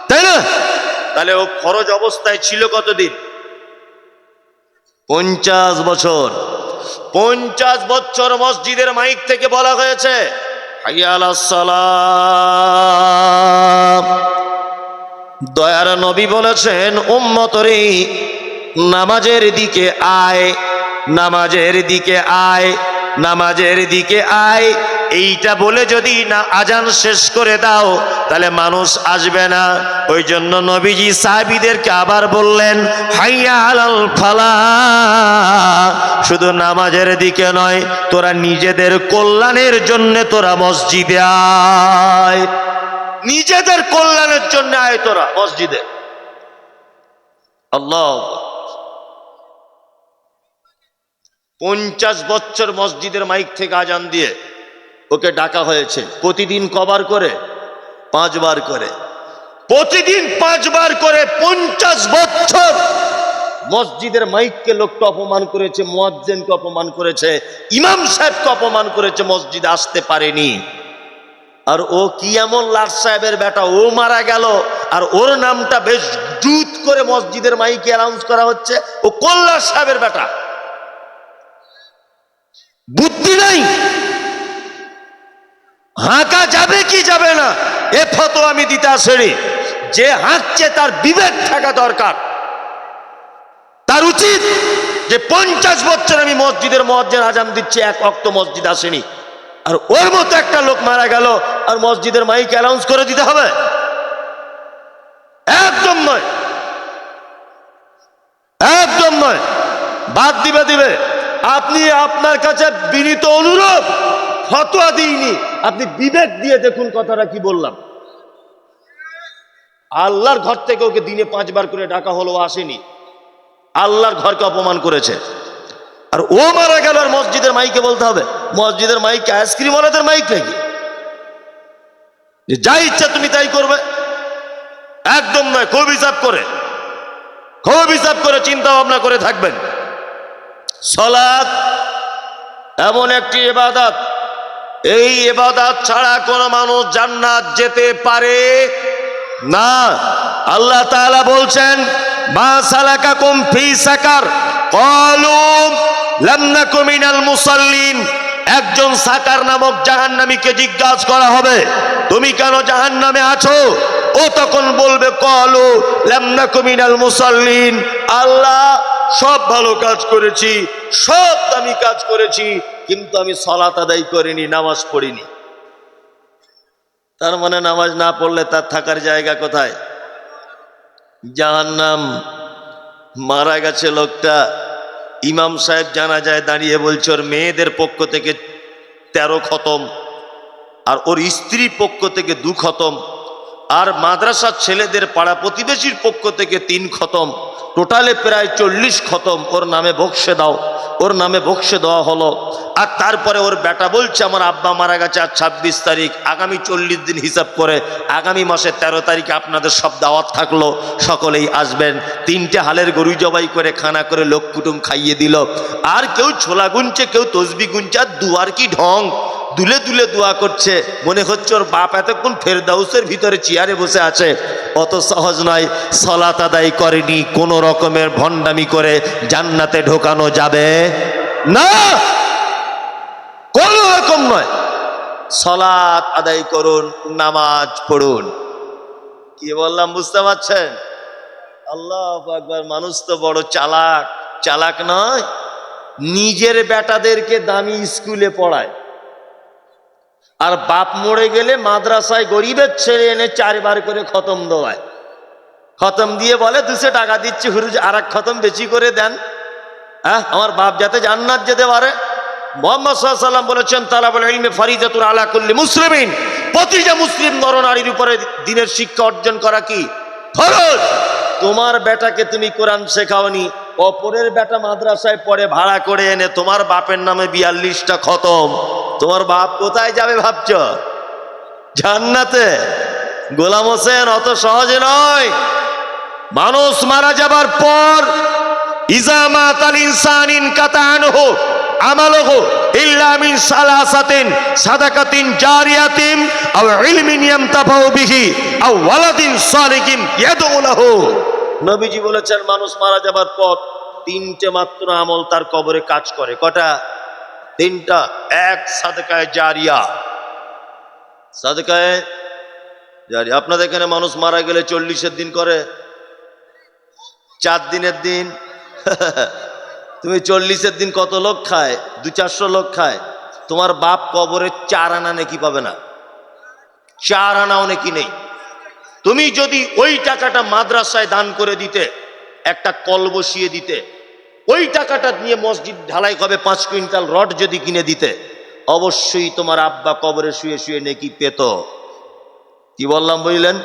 তাই না? তাহলে ও ফরজ অবস্থায় ছিল কতদিন? 50 বছর। 50 বছর মসজিদের মাইক থেকে বলা হয়েছে হাইয়া আলাস সালাত। দয়ার নবী বলেছেন, উম্মতরে নামাজের দিকে আয়, নামাজের দিকে আয়, নামাজের দিকে আয়। এইটা বলে যদি না আজান শেষ করে দাও তাহলে মানুষ আসবে না। ওই জন্য নবীজি সাহাবীদেরকে আবার বললেন হাইয়া আলাল ফালাহ। শুধু নামাজের দিকে নয়, তোরা নিজেদের কল্যাণের জন্য তোরা মসজিদে আয়, নিজেদের কল্যাণের জন্য আয় তোরা মসজিদে। আল্লাহ। 50 বছর মসজিদের মাইক থেকে আজান দিয়ে ওকে ডাকা হয়েছে। প্রতিদিন কবার করে? 5 বার করে। প্রতিদিন 5 বার করে 50 বছর মসজিদের মাইককে লোকটা অপমান করেছে, মুয়াজ্জিনকে অপমান করেছে, ইমাম সাহেবকে অপমান করেছে, মসজিদে আসতে পারেনি। আর ও কি এমন লাট সাহেবের বেটা, ও মারা গেল আর ওর নামটা বেশ দ্রুত করে মসজিদের মাইকে অ্যানাউন্স করা হচ্ছে। ও কল্যাণ সাহেবের বেটা, বুদ্ধি নাই। হাঁকা যাবে কি যাবে না এ ফতোয়া আমি দিতে আসেনি। যে হাঁকছে তার বিবেক থাকা দরকার। তার উচিত যে 50 বছর আমি মসজিদের মুয়াজ্জিন আজান দিচ্ছি, এক ওয়াক্ত মসজিদ আসেনি, আর ওর মতো একটা লোক মারা গেল আর মসজিদের মাইক অ্যানাউন্স করে দিতে হবে? একদম নয়, একদম নয়। বাদ দিবে। আপনি আপনার কাছে বিনীত অনুরোধ, ফতোয়া দিইনি, আপনি বিবেক দিয়ে দেখুন কথাটা কি বললাম। আল্লাহর ঘর থেকে ওকে দিনে 5 বার করে ডাকা হলো, আসেনি। আল্লাহর ঘরকে অপমান করেছে, আর ও মারা গেল আর মসজিদের মাইকে বলতে হবে? মসজিদের মাইকে আইসক্রিম ওয়ালাদের মাইক নাকি? যা ইচ্ছা তুমি তাই করবে? একদম নয়। খুব হিসাব করে, খুব হিসাব করে চিন্তা ভাবনা করে থাকবেন। সালাত এমন একটি ইবাদত, এই ইবাদত ছাড়া কোনো মানুষ জান্নাত যেতে পারে না। আল্লাহ তাআলা বলছেন মা সালাকাকুম ফি সাকার ক্বালু লাম নাকু মিনাল মুসাল্লিন। একজন সাকার নামক জাহান্নামীকে জিজ্ঞাসা করা হবে তুমি কেন জাহান্নামে আছো? ও তখন বলবে ক্বালু লাম নাকু মিনাল মুসাল্লিন, আল্লাহ সব ভালো কাজ করেছি, সব দামি কাজ করেছি, কিন্তু আমি সালাত আদায় করিনি, নামাজ পড়িনি। তার মানে নামাজ না পড়লে তার থাকার জায়গা কোথায়? জাহান্নাম। মারা গেছে লোকটা, ইমাম সাহেব জানাজায় দাঁড়িয়ে বলছে ওর মেয়েদের পক্ষ থেকে 13 খতম, আর ওর স্ত্রীর পক্ষ থেকে 2 খতম, আর মাদ্রাসার ছেলেদের পাড়া প্রতিবেশীর পক্ষ থেকে 3 খতম, টোটালে প্রায় 40 খতম ওর নামে বকশে দাও। ওর নামে বকশে দেওয়া হলো। আর তারপরে ওর বেটা বলছে আমার আব্বা মারা গেছে আজ 26 তারিখ, আগামী 40 দিন হিসাব করে আগামী মাসের 13 তারিখে আপনাদের সব দাওয়াত থাকলো, সকলেই আসবেন। 3টে হালের গরু জবাই করে খানা করে লোক কুটুম খাইয়ে দিল। আর কেউ ছোলা গুনছে, কেউ তসবি গুনছে, আর দুয়ার কি ঢং, দুলে দুলে দোয়া করছে, মনে হচ্ছে ওর বাপ এতক্ষণ ফেরদাউসের ভিতরে চেয়ারে বসে আছে। অত সহজ নয়। সালাত আদায় করেনি, কোন রকমের ভণ্ডামি করে জান্নাতে ঢোকানো যাবে না, কোন রকম নয়। সালাত আদায় করুন, নামাজ পড়ুন। কি বললাম বুঝতে পারছেন? আল্লাহু আকবার। মানুষ তো বড় চালাক, চালাক নয়, নিজের বেটাদেরকে দামি স্কুলে পড়ায়, আর বাপ মরে গেলে মাদ্রাসায় গরিবের ছেলে এনে 4 বার করে খতম দেওয়ায়। খতম দিয়ে বলে 200 টাকা দিচ্ছি হুজুর, আর এক খতম বেশি করে দেন, আমার বাপ যাতে জান্নাত যেতে পারে। মুহাম্মদ সাল্লাল্লাহু আলাইহি ওয়াসাল্লাম বলেছেন তালাবুল ইলমি ফারিদাতুন আলা কুল্লি মুসলিমিন, প্রতিটা মুসলিম নরনারীর উপরে দ্বীনের শিক্ষা অর্জন করা কি ফরজ। তোমার বেটাকে তুমি কোরআন শেখাওনি, অপরের বেটা মাদ্রাসায় পড়ে ভাড়া করে এনে তোমার বাপের নামে 42টা খতম, তোমার বাপ কোথায় যাবে ভাবছ? জান্নাতে। গোলাম হোসেন, অত সহজে নয়। মানুষ মারা যাবার পর ইজা মাতাল ইনসান ইনকাতা আনহু আমালুহু ইল্লা মিন সালাসাতিন সাদাকাতিন জারিয়াতিন আও ইলমিন ইয়ামতাফাউ বিহি আও ওয়ালাদিন সালিহিন ইয়াদউ লাহু। নবীজি বলেছেন মানুষ মারা যাবার পর তিনটে মাত্র আমল তার কবরে কাজ করে। কটা? তিনটা। এক, সাদকায়ে জারিয়া। সাদকায়ে জারিয়া। আপনাদের এখানে মানুষ মারা গেলে 40-এর দিন করে, 4 দিনের দিন। তুমি 40-এর দিন কত লোক খায়? 200-400 লোক খায়। তোমার বাপ কবরে 4 আনা নেকি পাবে না, 4 আনাও নেকি নেই। তুমি যদি ওই টাকাটা মাদ্রাসায় দান করে দিতে, একটা কল বসিয়ে দিতে, ওই টাকাটা নিয়ে মসজিদ ঢালাই হবে, 5 কুইন্টাল রড যদি কিনে দিতে, অবশ্যই তোমার আব্বা কবরে শুয়ে শুয়ে নেকি পেত। কি বললাম বুঝলেন?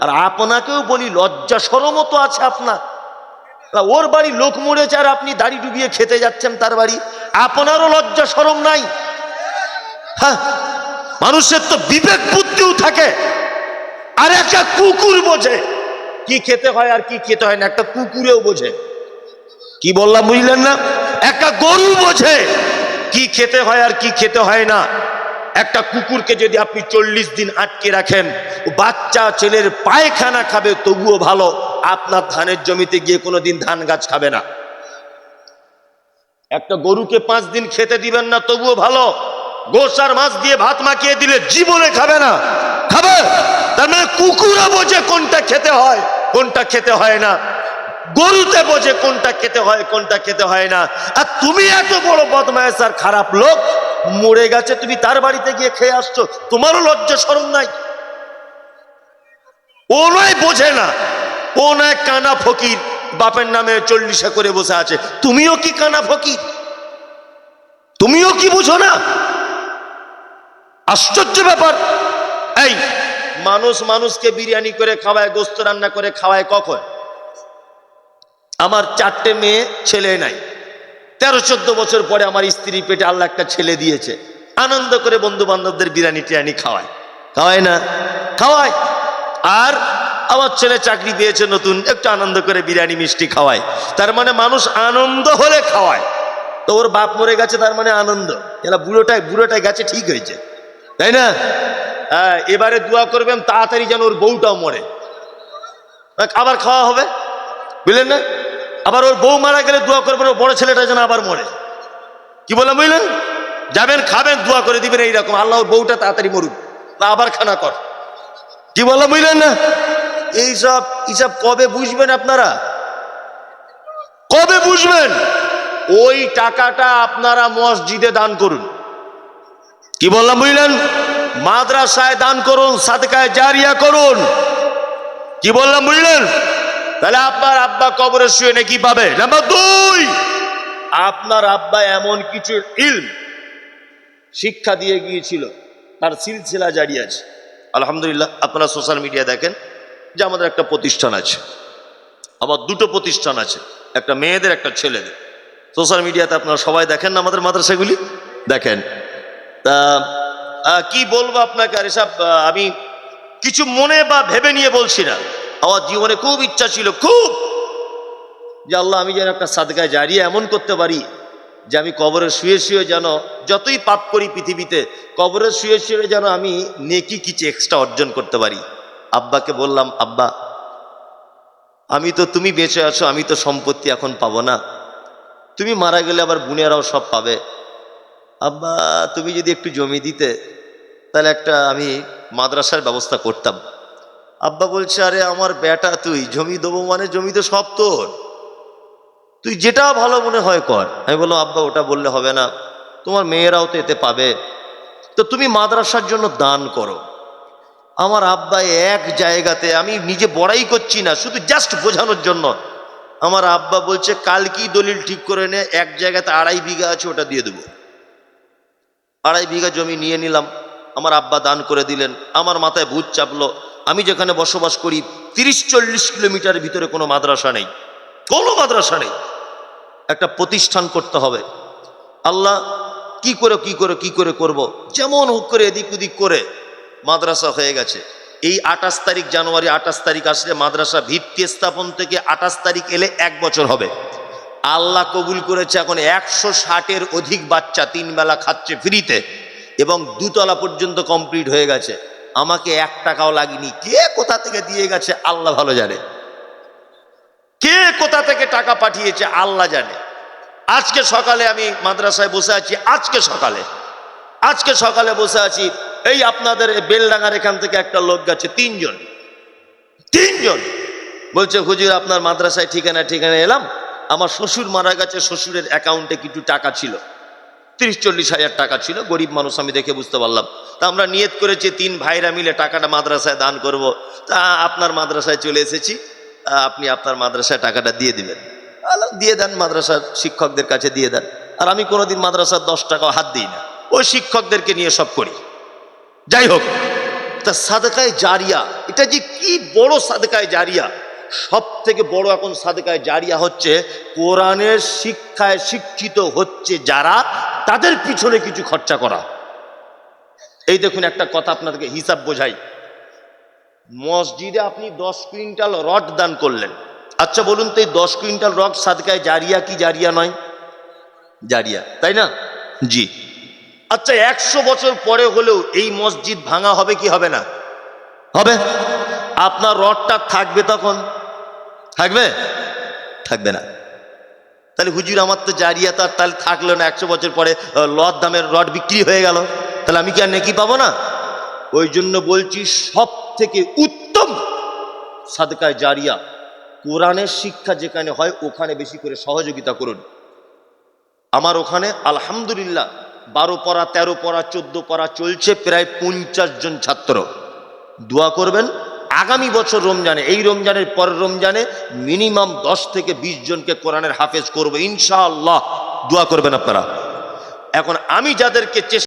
আর আপনাকেও বলি, লজ্জা শরমও তো আছে আপনার। ওর বাড়ি লোক মরেছে আর আপনি দাড়ি ডুবিয়ে খেতে যাচ্ছেন তার বাড়ি, আপনারও লজ্জা শরম নাই? হ্যাঁ, মানুষের তো বিবেক বুদ্ধিও থাকে। আর একটা কুকুর বোঝে কি খেতে হয় আর কি খেতে হয় না, একটা কুকুরেও বোঝে। কি বললাম বুঝলেন না? একটা গরু বোঝে কি খেতে হয় আর কি খেতে হয় না। একটা কুকুরকে যদি আপনি 40 দিন আটকে রাখেন, বাচ্চা ছেলের পায়খানা খাবে তবুও ভালো, আপনার ধানের জমিতে গিয়ে কোনোদিন ধান গাছ খাবে না। একটা গরুকে 5 দিন খেতে দিবেন না তবুও ভালো, গোশ আর মাছ দিয়ে ভাত মাখিয়ে দিলে জীবনে খাবে না। খাবে? তার মানে কুকুরও বোঝে কোনটা খেতে হয় কোনটা খেতে হয় না, গরুতে বোঝে কোনটা খেতে হয় কোনটা খেতে হয় না। আর তুমি এত বড় বদমায়েশ আর খারাপ লোক, মরে গেছে তুমি তার বাড়িতে গিয়ে খেয়ে আসছো, তোমারও লজ্জা শরম নাই? ও নয় বোঝে না, ও নয় কানা ফকির, বাপের নামে 40 করে বসে আছে। তুমিও কি কানা ফকির? তুমিও কি বুঝো না? আশ্চর্য ব্যাপার। এই মানুষ মানুষকে বিরিয়ানি করে খাওয়ায়, গোস্ত রান্না করে খাওয়ায় কখন? আমার 4টে মেয়ে, ছেলে নাই। 13-14 বছর পরে আমার স্ত্রী পেটে আল্লাহ একটা ছেলে দিয়েছে, আনন্দ করে বন্ধু বান্ধবদের বিরিয়ানি টিরানি খাওয়ায়। খাওয়ায় না? খাওয়ায়। আর আমার ছেলে চাকরি পেয়েছে নতুন, একটু আনন্দ করে বিরিয়ানি মিষ্টি খাওয়ায়। তার মানে মানুষ আনন্দ হলে খাওয়ায়। তো ওর বাপ মরে গেছে, তার মানে আনন্দ। এরা বুড়োটাই গেছে, ঠিক হয়েছে, তাই না? হ্যাঁ, এবারে দোয়া করবেন তাড়াতাড়ি যেন ওর বউটাও মরে, আবার খাওয়া হবে, বুঝলেন না? আবার ওর বউ মারা গেলে দোয়া করবেন ওর বড় ছেলেটা যেন আবার মরে। কি বললাম বুঝলেন? যাবেন, খাবেন, দোয়া করে দিবেন এইরকম, আল্লাহ ওর বউটা তাড়াতাড়ি মরুক, আবার খানা কর। কি বললাম বুঝলেন না? এইসব কবে বুঝবেন আপনারা? কবে বুঝবেন? ওই টাকাটা আপনারা মসজিদে দান করুন। কি বললাম বুঝলেন? মাদ্রাসায় দান করুন, সাদকায়ে জারিয়া করুন। কি বললাম বুঝলেন? তাহলে আপনার আব্বা কবরে শুয়ে নাকি পাবে। নাম্বার 2, আপনার আব্বা এমন কিছু ইলম শিক্ষা দিয়ে গিয়েছিল, তার সিলসিলা জারি আছে। আলহামদুলিল্লাহ, আপনারা সোশ্যাল মিডিয়া দেখেন যে আমাদের একটা প্রতিষ্ঠান আছে, আবার 2টো প্রতিষ্ঠান আছে, একটা মেয়েদের একটা ছেলেদের। সোশ্যাল মিডিয়াতে আপনারা সবাই দেখেন না আমাদের মাদ্রাসাগুলি, দেখেন। তা কি বলবো আপনাকে, আর এসব আমি কিছু মনে বা ভেবে নিয়ে বলছি না। আমার জীবনে খুব ইচ্ছা ছিল, খুব, যে আল্লাহ আমি যেন একটা সাদকায়ে জারিয়া এমন করতে পারি যে আমি কবরে শুয়ে শুয়ে যেন, যতই পাপ করি পৃথিবীতে, কবরে শুয়ে শুয়ে যেন আমি নেকি কিছু এক্সট্রা অর্জন করতে পারি। আব্বাকে বললাম, আব্বা আমি তো, তুমি বেঁচে আছো, আমি তো সম্পত্তি এখন পাবো না, তুমি মারা গেলে আবার বোনেরাও সব পাবে। আব্বা তুমি যদি একটু জমি দিতে, তাহলে একটা আমি মাদ্রাসার ব্যবস্থা করতাম। আব্বা বলছে, আরে আমার বেটা, তুই জমি দেবো মানে জমি তো সব তোর, তুই যেটা ভালো মনে হয় কর। আমি বললাম, আব্বা ওটা বললে হবে না, তোমার মেয়েরাও তো এতে পাবে, তো তুমি মাদ্রাসার জন্য দান করো। আমার আব্বা এক জায়গাতে, আমি নিজে বড়াই করছি না, শুধু জাস্ট বোঝানোর জন্য, আমার আব্বা বলছে কালকেই দলিল ঠিক করে নে, এক জায়গাতে 2.5 বিঘা আছে, ওটা দিয়ে দেবো। 2.5 বিঘা জমি নিয়ে নিলাম, আমার আব্বা দান করে দিলেন। আমার মাথায় ভূত চাপলো, আমি যেখানে বসবাস করি 30-40 কিলোমিটারের ভিতরে কোনো মাদ্রাসা নেই, কোনো মাদ্রাসা নেই, একটা প্রতিষ্ঠান করতে হবে। আল্লাহ কি করে করব, যেমন হোক করে এদিক ওদিক করে মাদ্রাসা হয়ে গেছে। এই 28 তারিখ জানুয়ারি, 28 তারিখ আসলে মাদ্রাসা ভিত্তি স্থাপন থেকে 28 তারিখ এলে 1 বছর হবে। আল্লাহ কবুল করেছে, এখন 160-এর অধিক বাচ্চা 3 বেলা খাচ্ছে ফ্রিতে, এবং 2 তলা পর্যন্ত কমপ্লিট হয়ে গেছে। আমাকে 1 টাকাও লাগেনি। কে কোথা থেকে দিয়ে গেছে আল্লাহ ভালো জানে, কে কোথা থেকে টাকা পাঠিয়েছে আল্লাহ জানে। আজকে সকালে আমি মাদ্রাসায় বসে আছি, আজকে সকালে বসে আছি, এই আপনাদের বেলডাঙ্গার এখান থেকে একটা লোক গেছে, 3 জন বলছে, হুজুর আপনার মাদ্রাসায় ঠিকানা এলাম, আমার শ্বশুর মারা গেছে, শ্বশুরের অ্যাকাউন্টে কিছু টাকা ছিল, 30-40 হাজার টাকা ছিল, গরিব মানুষ আমি দেখে বুঝতে পারলাম। তা আমরা নিয়ত করেছি 3 ভাইরা মিলে টাকাটা মাদ্রাসায় দান করব। তা আপনার মাদ্রাসায় চলে এসেছি, আপনি আপনার মাদ্রাসায় টাকাটা দিয়ে দিবেন। দিয়ে দেন, মাদ্রাসার শিক্ষকদের কাছে দিয়ে দেন। আর আমি কোনোদিন মাদ্রাসার 10 টাকাও হাত দিই না, ওই শিক্ষকদেরকে নিয়ে সব করি। যাই হোক, তা সাদকায়ে জারিয়া, এটা যে কি বড় সাদকায়ে জারিয়া, সব থেকে বড় এখন সাদকায়ে জারিয়া হচ্ছে কোরআনের শিক্ষায় শিক্ষিত হচ্ছে যারা, তাদের পিছনে কিছু খরচা করা। এই দেখুন একটা কথা আপনাদেরকে হিসাব বোঝাই। মসজিদে আপনি 10 কুইন্টাল রড দান করলেন, আচ্ছা বলুন তো এই 10 কুইন্টাল রড সাদকায়ে জারিয়া কি জারিয়া নয়? জারিয়া, তাই না? জি। আচ্ছা 100 বছর পরে হলেও এই মসজিদ ভাঙা হবে কি হবে না? হবে। আপনার রডটা থাকবে তখন? থাকবে না। তাহলে হুজুর আমার তো জারিয়া তো আর তাহলে থাকলো না, 100 বছর পরে লদ দামের রড বিক্রি হয়ে গেল, তাহলে আমি কি আর নেকি পাবো না? ওই জন্য বলছি সব থেকে উত্তম সাদকায়ে জারিয়া কোরআনের শিক্ষা যেখানে হয় ওখানে বেশি করে সহযোগিতা করুন। আমার ওখানে আলহামদুলিল্লাহ 12 পড়া 13 পড়া 14 পড়া চলছে, প্রায় 50 জন ছাত্র। দোয়া করবেন আগামী বছর রমজানে, এই রমজানের পরের রমজানে মিনিমাম 10 থেকে 20 জনকে কোরআনের হাফেজ করবো ইনশাআল্লাহ। দোয়া করবেন আপনারা। এখন আমি যাদেরকে